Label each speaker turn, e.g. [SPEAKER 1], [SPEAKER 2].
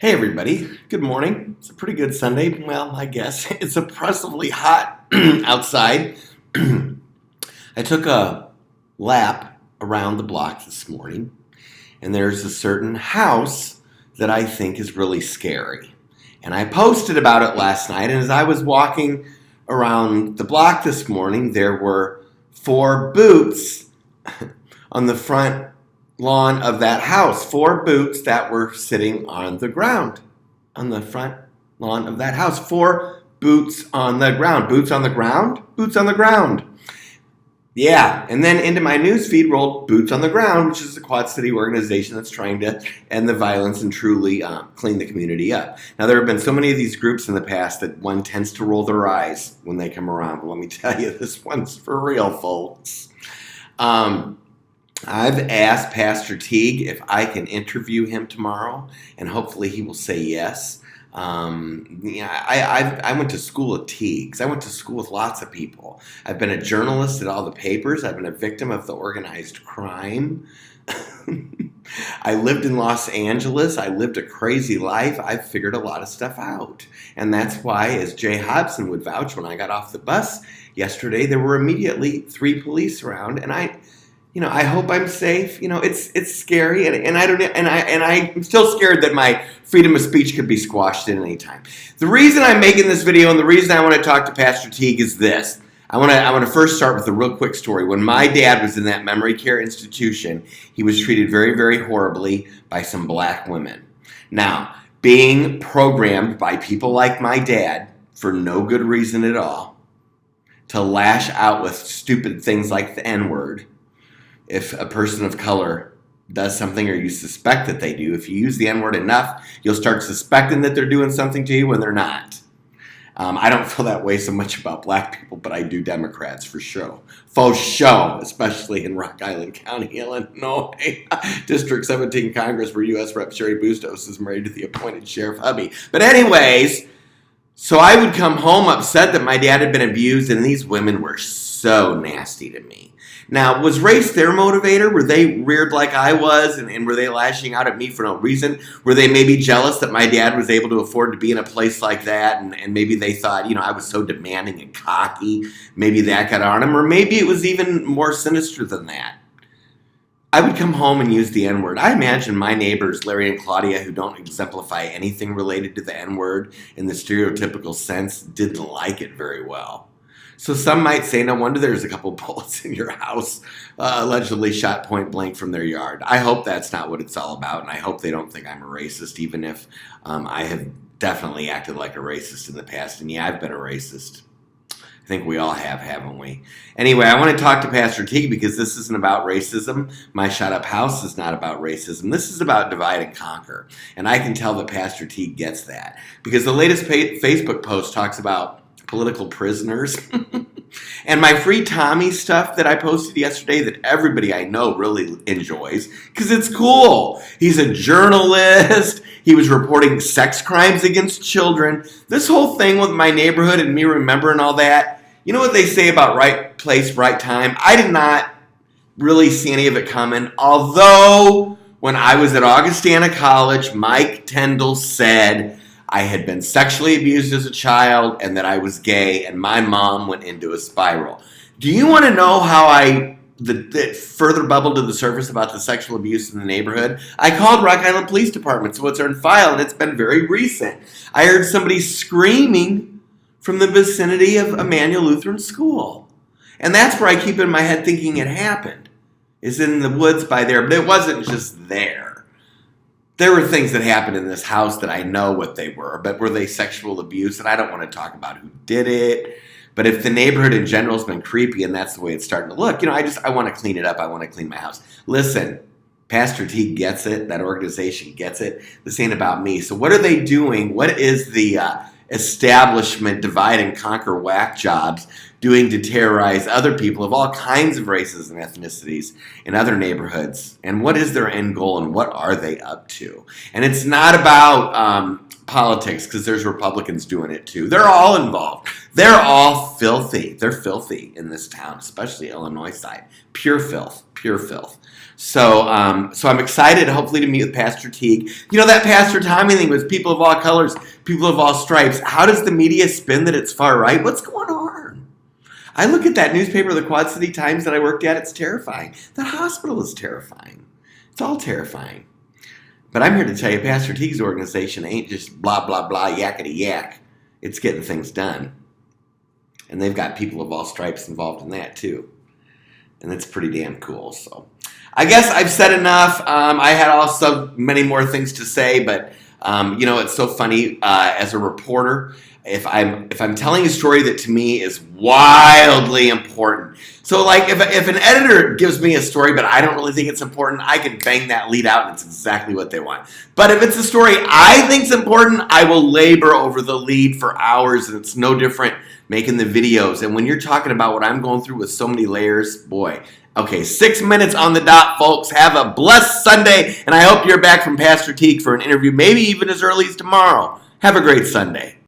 [SPEAKER 1] Hey everybody, good morning. It's a pretty good Sunday. Well, I guess it's oppressively hot outside. I took a lap around the block this morning, and there's a certain house that I think is really scary. And I posted about it last night, and as I was walking around the block this morning, there were 4 boots on the front lawn of that house. 4 boots that were sitting on the ground on the front lawn of that house. 4 boots on the ground. Boots on the ground? Boots on the ground. Yeah, and then into my news feed rolled Boots on the Ground, which is a Quad City organization that's trying to end the violence and truly clean the community up. Now, there have been so many of these groups in the past that one tends to roll their eyes when they come around. But let me tell you, this one's for real, folks. I've asked Pastor Teague if I can interview him tomorrow, and hopefully he will say yes. I went to school at Teague's. I went to school with lots of people. I've been a journalist at all the papers. I've been a victim of the organized crime. I lived in Los Angeles. I lived a crazy life. I've figured a lot of stuff out. And that's why, as Jay Hobson would vouch, when I got off the bus yesterday, there were immediately 3 police around, and I hope I'm safe. It's scary, and I'm still scared that my freedom of speech could be squashed at any time. The reason I'm making this video and the reason I want to talk to Pastor Teague is this. I want to first start with a real quick story. When my dad was in that memory care institution, he was treated very, very horribly by some black women. Now, being programmed by people like my dad for no good reason at all to lash out with stupid things like the N-word. If a person of color does something or you suspect that they do, if you use the N-word enough, you'll start suspecting that they're doing something to you when they're not. I don't feel that way so much about black people, but I do Democrats for sure. For sure, especially in Rock Island County, Illinois. District 17 Congress, where U.S. Rep. Sherry Bustos is married to the appointed Sheriff Hubby. But anyways, so I would come home upset that my dad had been abused, and these women were so nasty to me. Now, was race their motivator? Were they weird like I was, and were they lashing out at me for no reason? Were they maybe jealous that my dad was able to afford to be in a place like that, and maybe they thought, I was so demanding and cocky, maybe that got on him, or maybe it was even more sinister than that. I would come home and use the N-word. I imagine my neighbors, Larry and Claudia, who don't exemplify anything related to the N-word in the stereotypical sense, didn't like it very well. So some might say, no wonder there's a couple bullets in your house, allegedly shot point blank from their yard. I hope that's not what it's all about, and I hope they don't think I'm a racist, even if I have definitely acted like a racist in the past. And yeah, I've been a racist. I think we all have, haven't we? Anyway, I want to talk to Pastor Teague because this isn't about racism. My shut up house is not about racism. This is about divide and conquer. And I can tell that Pastor Teague gets that because the latest Facebook post talks about political prisoners. And my Free Tommy stuff that I posted yesterday that everybody I know really enjoys because it's cool. He's a journalist. He was reporting sex crimes against children. This whole thing with my neighborhood and me remembering all that, you know what they say about right place, right time? I did not really see any of it coming. Although when I was at Augustana College, Mike Tyndall said I had been sexually abused as a child and that I was gay, and my mom went into a spiral. Do you want to know how that further bubbled to the surface about the sexual abuse in the neighborhood? I called Rock Island Police Department, so it's on file, and it's been very recent. I heard somebody screaming from the vicinity of Emmanuel Lutheran School. And that's where I keep in my head thinking it happened, is in the woods by there, but it wasn't just there. There were things that happened in this house that I know what they were, but were they sexual abuse? And I don't want to talk about who did it. But if the neighborhood in general has been creepy and that's the way it's starting to look, I want to clean it up. I want to clean my house. Listen, Pastor Teague gets it. That organization gets it. This ain't about me. So what are they doing? What is the establishment divide and conquer whack jobs doing to terrorize other people of all kinds of races and ethnicities in other neighborhoods? And what is their end goal and what are they up to? And it's not about politics, because there's Republicans doing it too. They're all involved. They're all filthy. They're filthy in this town, especially Illinois side. Pure filth. Pure filth. So, so I'm excited, hopefully, to meet with Pastor Teague. You know, that Pastor Tommy thing was people of all colors, people of all stripes. How does the media spin that it's far right? What's going on? I look at that newspaper, the Quad City Times that I worked at. It's terrifying. That hospital is terrifying. It's all terrifying. But I'm here to tell you, Pastor Teague's organization ain't just blah, blah, blah, yakety yak. It's getting things done. And they've got people of all stripes involved in that, too. And that's pretty damn cool. So I guess I've said enough. I had also many more things to say, but you know, it's so funny as a reporter. If I'm telling a story that to me is wildly important. So like if an editor gives me a story but I don't really think it's important, I can bang that lead out and it's exactly what they want. But if it's a story I think's important, I will labor over the lead for hours, and it's no different making the videos. And when you're talking about what I'm going through with so many layers, boy. Okay, 6 minutes on the dot, folks. Have a blessed Sunday, and I hope you're back from Pastor Teague for an interview, maybe even as early as tomorrow. Have a great Sunday.